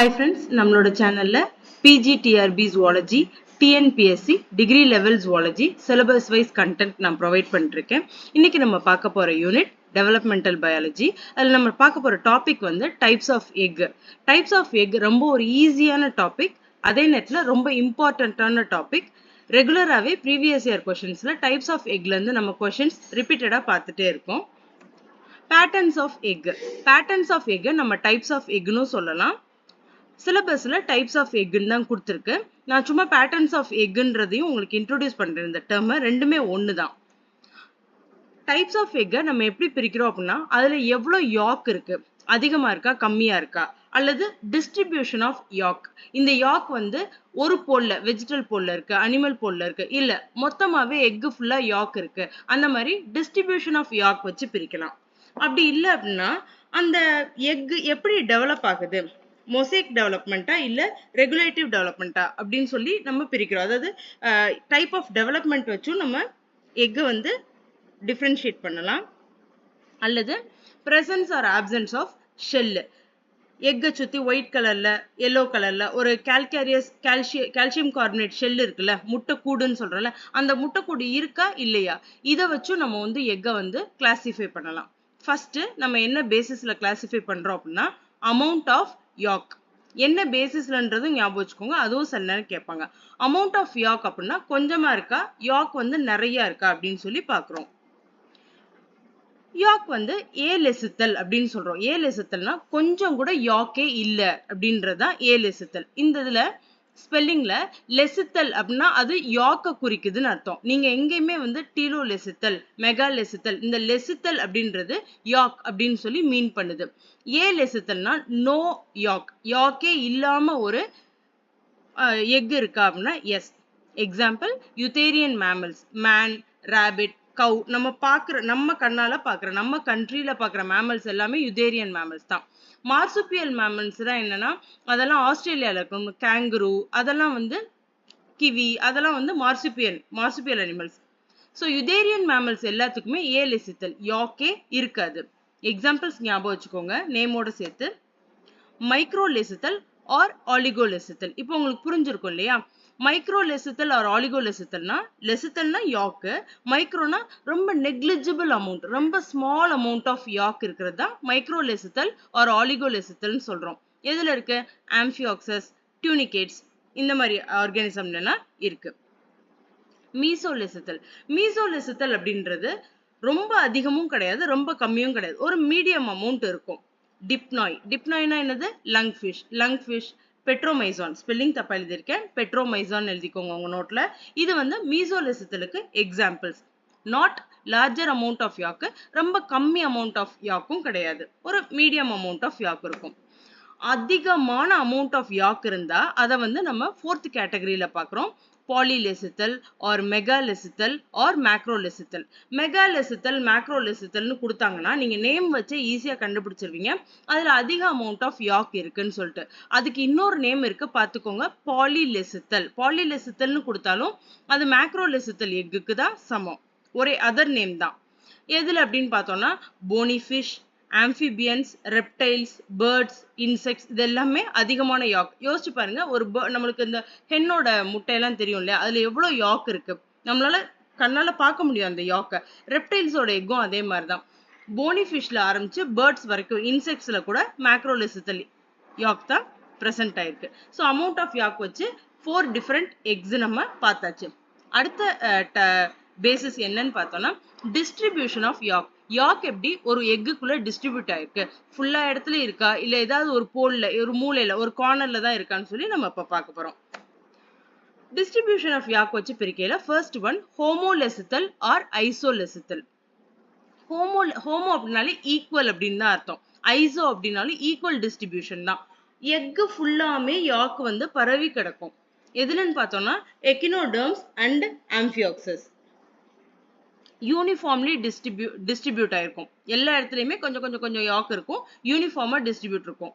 Hi friends, நம்மளோட சேனல்ல PGTRB Zoology, TNPSC, Degree Level Zoology, Syllabus Wise Content நான் provide பண்ணிருக்கேன். இன்னைக்கு நம்ம பார்க்க போற யூனிட் Developmental Biology. அதில் நம்ம பார்க்க போற டாபிக் வந்து Types of Egg. Types of Egg ரொம்ப ஒரு ஈஸியான டாபிக், அதே நேரத்தில் ரொம்ப இம்பார்ட்டன்டான டாபிக். ரெகுலராகவே ப்ரீவியஸ் இயர் கொஷின்ஸில் டைப்ஸ் ஆஃப் எக்லேருந்து நம்ம கொஷின்ஸ் ரிப்பீட்டடாக பார்த்துட்டே இருக்கோம். Patterns of egg, patterns of egg நம்ம டைப்ஸ் ஆஃப் எக்னு சொல்லலாம். சிலபஸ்ல டைப்ஸ் ஆஃப் எக்னு தான் கொடுத்துருக்கு. நான் சும்மா பேட்டர்ன்ஸ் ஆஃப் எக்ன்றதையும் உங்களுக்கு இன்ட்ரோடியூஸ் பண்றேன். இந்த டேர்ம் ரெண்டுமே ஒன்று தான். டைப்ஸ் ஆஃப் எக்கை நம்ம எப்படி பிரிக்கிறோம் அப்படின்னா, அதுல எவ்வளவு யாக் இருக்கு, அதிகமா இருக்கா கம்மியா இருக்கா, அல்லது டிஸ்ட்ரிபியூஷன் ஆஃப் யாக். இந்த யாக் வந்து ஒரு போல்ல, வெஜிடல் போல்ல இருக்கு, அனிமல் போல்ல இருக்கு, இல்ல மொத்தமாவே எக் ஃபுல்லா யாக் இருக்கு, அந்த மாதிரி டிஸ்ட்ரிபியூஷன் ஆஃப் யாக் வச்சு பிரிக்கலாம். அப்படி இல்லை அப்படின்னா அந்த எக் எப்படி டெவலப் ஆகுது, மொசைக் டெவலப்மெண்ட்டா இல்ல ரெகுலேட்டிவ் டெவலப்மெண்ட்டா அப்படின்னு சொல்லி நம்ம பிரிக்கிறோம். அதாவது டைப் ஆஃப் டெவலப்மெண்ட் வச்சும் நம்ம எக்கை வந்து டிஃபரன்ஷியேட் பண்ணலாம். அல்லது presence or absence of shell, எக்கை சுத்தி ஒயிட் கலர்ல எல்லோ கலர்ல ஒரு கால்கேரியஸ் கால்சியம் கார்பனேட் ஷெல் இருக்குல்ல, முட்டைக்கூடுன்னு சொல்றோம்ல, அந்த முட்டைக்கூடு இருக்கா இல்லையா, இதை வச்சும் நம்ம வந்து எக்கை வந்து கிளாசிஃபை பண்ணலாம். ஃபர்ஸ்ட் நம்ம என்ன பேசிஸ்ல கிளாசிஃபை பண்றோம் அப்படின்னா, அமௌண்ட் ஆஃப் யாக். என்ன பேசிஸ்லன்றது ஞாபகம் வச்சுக்கோங்க, அதுவும் சில நேரம் கேட்பாங்க. அமௌண்ட் ஆஃப் யாக் அப்படின்னா கொஞ்சமா இருக்கா, யாக் வந்து நிறைய இருக்கா அப்படின்னு சொல்லி பாக்குறோம். யாக் வந்து ஏ லெசித்தல் அப்படின்னு சொல்றோம். ஏ லெசித்தல்னா கொஞ்சம் கூட யாக்கே இல்ல அப்படின்றதுதான் ஏ லெசித்தல். இந்த இதுல ஸ்பெல்லிங்ல லெசித்தல் அப்படின்னா அது யாக்க குறிக்குதுன்னு அர்த்தம். நீங்க எங்கேயுமே வந்து டீலோ லெசித்தல், மெகா லெசித்தல், இந்த லெசித்தல் அப்படின்றது யாக் அப்படின்னு சொல்லி மீன் பண்ணுது. ஏ லெசித்தல்னா நோ யாக், யாக்கே இல்லாம ஒரு எக் இருக்கா அப்படின்னா yes. Example eutherian mammals, man, rabbit, cow. நம்ம பாக்குற, நம்ம கண்ணால பாக்குற, நம்ம கண்ட்ரில பாக்குற மேமல்ஸ் எல்லாமே யுதேரியன் மேமல்ஸ் தான். மார்சுபியல் மேமல்ஸ் தான் என்னன்னா, அதெல்லாம் ஆஸ்திரேலியால இருக்கும். கேங்குரு அதெல்லாம் வந்து, கிவி அதெல்லாம் வந்து மார்சுபியல் அனிமல்ஸ். ஸோ யுதேரியன் மேமல்ஸ் எல்லாத்துக்குமே ஏ லெசித்தல், யாக்கே இருக்காது. எக்ஸாம்பிள்ஸ் ஞாபகம் வச்சுக்கோங்க நேமோட சேர்த்து. Microlecithal or oligolecithal. இப்போ உங்களுக்கு புரிஞ்சிருக்கும் இல்லையா, மைக்ரோ லெசித்தல் ஆர் ஆலிகோ லெசித்தல்னா, லெசித்தல்னா யாக்கு, மைக்ரோனா ரொம்ப நெக்லிஜிபிள் அமௌண்ட், ரொம்ப ஸ்மால் அமௌண்ட் ஆஃப் யாக் இருக்கிறது தான் மைக்ரோ லெசித்தல் ஆர் ஆலிகோ லெசித்தல்னு சொல்றோம். எதுல இருக்கு, ஆம்பியாக்சஸ், டியூனிகேட்ஸ், இந்த மாதிரி ஆர்கானிசம்லாம் இருக்கு. மீசோலெசித்தல், மீசோலெசித்தல் அப்படின்றது ரொம்ப அதிகமும் கிடையாது, ரொம்ப கம்மியும் கிடையாது, ஒரு மீடியம் அமௌண்ட் இருக்கும். டிப்னாய், டிப்னாய்னா என்னது, lung fish, lung fish, Petromyzon, spelling தப்பா எழுதியிருக்கேன், பெட்ரோமைசான் எழுதிக்கோங்க உங்க நோட்ல. இது வந்து மீசோலெசித்தலுக்கு examples. Not larger amount of yolk, ரொம்ப கம்மி அமௌண்ட் ஆஃப் யாக்கும் கிடையாது, ஒரு மீடியம் அமௌண்ட் ஆஃப் யாக் இருக்கும். அதிகமான அமௌண்ட் ஆஃப் யாக் இருந்தா அதை வந்து நம்ம ஃபோர்த் கேட்டகரியில பாக்குறோம், பாலிலெசித்தல் ஆர் மெகாலெசித்தல் ஆர் மேக்ரோலெசித்தல். மெகாலெசித்தல் மேக்ரோலெசித்தல்னு கொடுத்தாங்கன்னா நீங்க நேம் வச்சு ஈஸியா கண்டுபிடிச்சிருவீங்க, அதுல அதிக அமௌண்ட் ஆஃப் யாக் இருக்குன்னு சொல்லிட்டு. அதுக்கு இன்னொரு நேம் இருக்கு பாத்துக்கோங்க, பாலிலெசித்தல். பாலிலெசித்தல்னு கொடுத்தாலும் அது மேக்ரோலெசித்தல் எக்குக்கு தான் சமம், ஒரே அதர் நேம் தான். எதுல அப்படின்னு பார்த்தோம்னா, போனிஃபிஷ், ஆம்பிபியன்ஸ், ரெப்டைல்ஸ், பேர்ட்ஸ், இன்செக்ட்ஸ், இது எல்லாமே அதிகமான யாக். யோசிச்சு பாருங்க, ஒரு நம்மளுக்கு இந்த ஹென்னோட முட்டையெல்லாம் தெரியும் இல்லையா, அதுல எவ்வளவு யாக் இருக்கு, நம்மளால கண்ணால பார்க்க முடியும் அந்த யாக்க. ரெப்டைல்ஸோட எக்கும் அதே மாதிரிதான். போனிஃபிஷ்ல ஆரம்பிச்சு பேர்ட்ஸ் வரைக்கும், இன்செக்ட்ஸ்ல கூட மேக்ரோலெசித்தல் யாக் தான் பிரசன்ட் ஆயிருக்கு. ஸோ அமௌண்ட் ஆஃப் யாக் வச்சு 4 டிஃபரெண்ட் எக்ஸ் நம்ம பார்த்தாச்சு. அடுத்த பேசிஸ் என்னன்னு பார்த்தோம்னா, டிஸ்ட்ரிபியூஷன் ஆஃப் யாக். யாக் எப்படி ஒரு எக்குக்குள்ள டிஸ்ட்ரிபியூட் ஆயிருக்கு, ஃபுல்லா இடத்துல இருக்கா இல்ல ஏதாவது ஒரு போல்ல, ஒரு மூலையில, ஒரு கார்னர்ல தான் இருக்கான்னு சொல்லி நம்ம இப்ப பார்க்க போறோம். டிஸ்ட்ரிபியூஷன் ஆஃப் யாக் வச்சு பிரிக்கையில ஃபர்ஸ்ட் ஒன் ஹோமோலெசித்தல் ஆர் ஐசோலெசித்தல். ஹோமோ அப்படின்னாலே ஈக்குவல் அப்படின்னு தான் அர்த்தம், ஐசோ அப்படின்னாலும் ஈக்குவல் டிஸ்ட்ரிபியூஷன் தான். எக்கு ஃபுல்லாமே யாக் வந்து பரவி கிடக்கும். எதுலன்னு பார்த்தோம்னா echinoderms and amphioxus. Uniformly distribute ஆயிருக்கும், எல்லா இடத்துலயுமே கொஞ்சம் கொஞ்சம் கொஞ்சம் யாக் இருக்கும், யூனிஃபார்மா டிஸ்ட்ரிபியூட் இருக்கும்.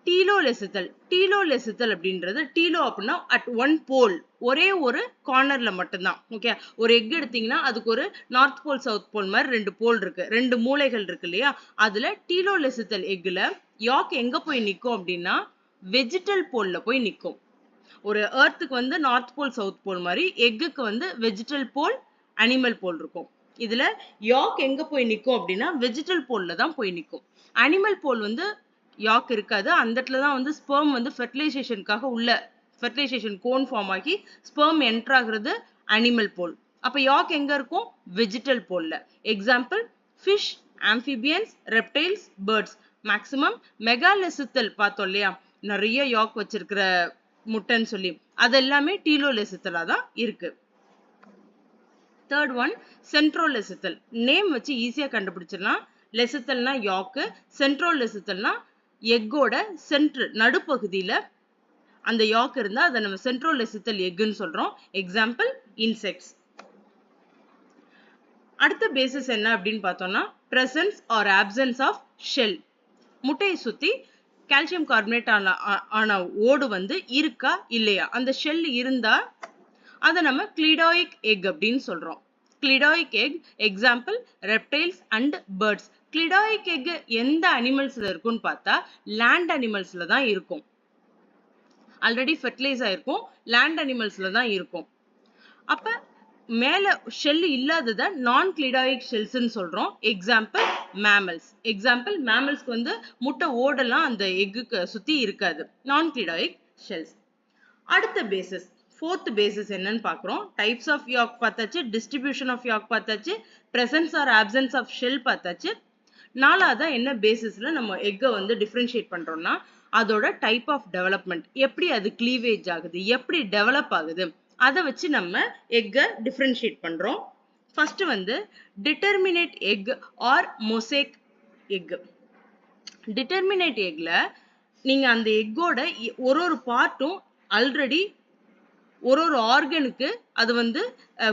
டீலோலெசித்தல். டீலோலெசித்தல் அப்படின்றது டீலோ அப்படின்னா அட் ஒன் போல், ஒரே ஒரு கார்னர்ல மட்டும்தான். ஓகே, ஒரு எக் எடுத்தீங்கன்னா அதுக்கு ஒரு நார்த் போல் சவுத் போல் மாதிரி 2 போல் இருக்கு, 2 மூலைகள் இருக்கு இல்லையா? அதுல டீலோலெசித்தல் எக்ல யாக் எங்க போய் நிக்கும் அப்படின்னா வெஜிடல் போல்ல போய் நிக்கும். ஒரு எர்த்துக்கு வந்து நார்த் போல் சவுத் போல் மாதிரி எக்குக்கு வந்து வெஜிடல் போல் அனிமல் போல் இருக்கும். இதுல யாக் எங்க போய் நிக்கும் அப்படின்னா வெஜிடல் போல்ல தான் போய் நிக்கும். அனிமல் போல் வந்து யாக் இருக்காது. அந்த இடத்துல தான் வந்து ஸ்பெர்ம் வந்து ஃபெர்டிலைசேஷனுக்காக உள்ள ஃபெர்டிலைசேஷன் கோன் ஃபார்ம் ஆகி ஸ்பெர்ம் என்டர் ஆகுறது அனிமல் போல். அப்ப யாக் எங்க இருக்கும்? வெஜிடல் போல்ல. Example fish, amphibians, reptiles, birds. Maximum megalecithal பார்த்தோம் இல்லையா, நிறைய யாக் வச்சிருக்கிற முட்டைன்னு சொல்லி, அதெல்லாமே டீலோலெசித்தலா தான் இருக்கு. Third one சென்ட்ரோலெசித்தல். நேம் வச்சு ஈஸியா கண்டுபிடிச்சிடலாம். லெசித்தல்னா யாக்கு, சென்ட்ரோலெசித்தல்னா எக்கோட சென்ட்ரு நடுப்பகுதியில அந்த யாக் இருந்தா அதை நம்ம சென்ட்ரோலெசித்தல் எக்குன்னு சொல்றோம். Example insects. அடுத்த பேசிஸ் என்ன அப்படின்னு பார்த்தோம்னா presence or absence of shell. முட்டையை சுத்தி கால்சியம் கார்பனேட் ஆன ஓடு வந்து இருக்கா இல்லையா, அந்த ஷெல் இருந்தா அதை நம்ம கிளிடாயிக் எக் அப்படின்னு சொல்றோம். Cleidoic egg example reptiles and birds. Cleidoic egg எந்த அனிமல்ஸ்ல இருக்கும்னு பார்த்தா லேண்ட் அனிமல்ஸ்ல தான் இருக்கும். ஆல்ரெடி ஃபெர்டிலைஸ் ஆயிருக்கும், லேண்ட் அனிமல்ஸ்ல தான் இருக்கும். அப்ப மேல ஷெல் இல்லாதத நான் கிளிடாயிக் ஷெல்ஸ்ன்னு சொல்றோம். Example mammals. எக்ஸாம்பிள் மேமல்ஸ்க்கு வந்து முட்டை ஓடெல்லாம் அந்த எக்குக்கு சுத்தி இருக்காது. நான் கிளிடாயிக் ஷெல்ஸ். அடுத்த பேசிஸ், ஃபோர்த் பேசிஸ் என்னன்னு பார்க்குறோம். டைப்ஸ் ஆஃப் யாக் பார்த்தாச்சு, டிஸ்ட்ரிபியூஷன் ஆஃப் யாக் பார்த்தாச்சு, presence or absence of shell பார்த்தாச்சு. நாலாவதா என்ன பேசிஸ்ல நம்ம எக்கை வந்து டிஃபரன்ஷியேட் பண்றோம்னா அதோட டைப் ஆஃப் டெவலப்மெண்ட், எப்படி அது கிளீவேஜ் ஆகுது, எப்படி டெவலப் ஆகுது, அதை வச்சு நம்ம எக்கை டிஃபரன்ஷியேட் பண்றோம். ஃபர்ஸ்ட் வந்து determinate egg or mosaic egg. Determinate எக்ல நீங்க அந்த எக்கோட ஒரு பார்ட்டும் ஆல்ரெடி ஒரு ஆர்கனுக்கு அது வந்து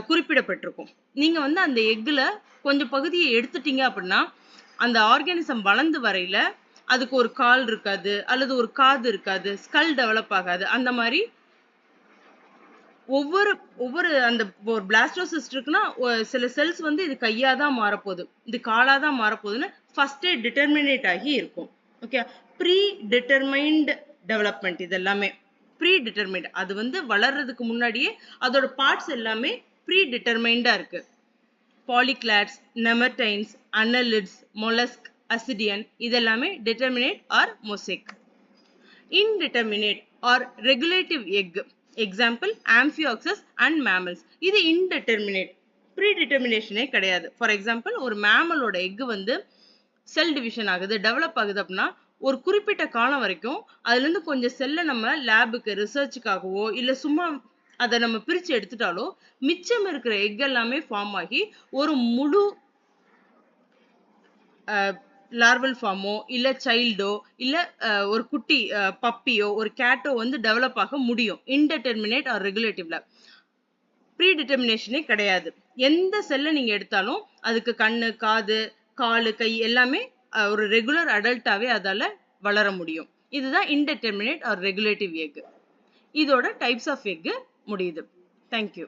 குறிப்பிடப்பட்டிருக்கும். நீங்க வந்து அந்த எக்ல கொஞ்சம் பகுதியை எடுத்துட்டீங்க அப்படின்னா அந்த ஆர்கானிசம் வளர்ந்து வரையில அதுக்கு ஒரு கால் இருக்காது, அல்லது ஒரு காது இருக்காது, ஸ்கல் டெவலப் ஆகாது. அந்த மாதிரி ஒவ்வொரு அந்த ஒரு பிளாஸ்டோசிஸ்ட் இருக்குன்னா சில செல்ஸ் வந்து இது கையா தான் மாறப்போகுது, இது காலா தான் மாறப்போகுதுன்னு ஃபர்ஸ்டே டிட்டர்மினேட் ஆகி இருக்கும். Okay, pre determined development. இது எல்லாமே ப்ரீ டிட்டர்மைன்ட். அது வந்து வளர்றதுக்கு முன்னாடியே அதோட பார்ட்ஸ் எல்லாமே ப்ரீ டிட்டர்மைண்டா இருக்கு. Polyclads, nemertines, annelids, mollusc, ascidian இதெல்லாமே determinate or mosaic. Indeterminate or regulative egg. Example amphioxus and mammals. இது இன்டிட்டர்மினேட், ப்ரீ டிட்டர்மினேஷனே கிடையாது. ஃபார் எக்ஸாம்பிள் ஒரு மேமலோட எக் வந்து செல் டிவிஷன் ஆகுது, டெவலப் ஆகுது அப்படின்னா ஒரு குறிப்பிட்ட காலம் வரைக்கும் அதுல இருந்து கொஞ்சம் செல்லை நம்ம லேபுக்கு ரிசர்ச்சுக்காகவோ இல்ல சும்மா அதை நம்ம பிரிச்சு எடுத்துட்டாலோ மிச்சம் இருக்கிற எக் எல்லாமே ஃபார்ம் ஆகி ஒரு முழு லார்வல் ஃபார்மோ இல்ல சைல்டோ இல்ல ஒரு குட்டி பப்பியோ ஒரு கேட்டோ வந்து டெவலப் ஆக முடியும் இன்டிட்டர்மினேட் ஆர் ரெகுலேட்டிவ்ல. ப்ரீ டிட்டர்மினேஷனே கிடையாது. எந்த செல்லை நீங்க எடுத்தாலும் அதுக்கு கண்ணு, காது, காலு, கை எல்லாமே ஒரு ரெகுலர் அடல்ட்டாவே அதால வளர முடியும். இதுதான் இன்டிட்டர்மினேட் ஆர் ரெகுலேட்டிவ் எக். இதோட டைப்ஸ் ஆஃப் எக் முடியுது. தேங்க்யூ.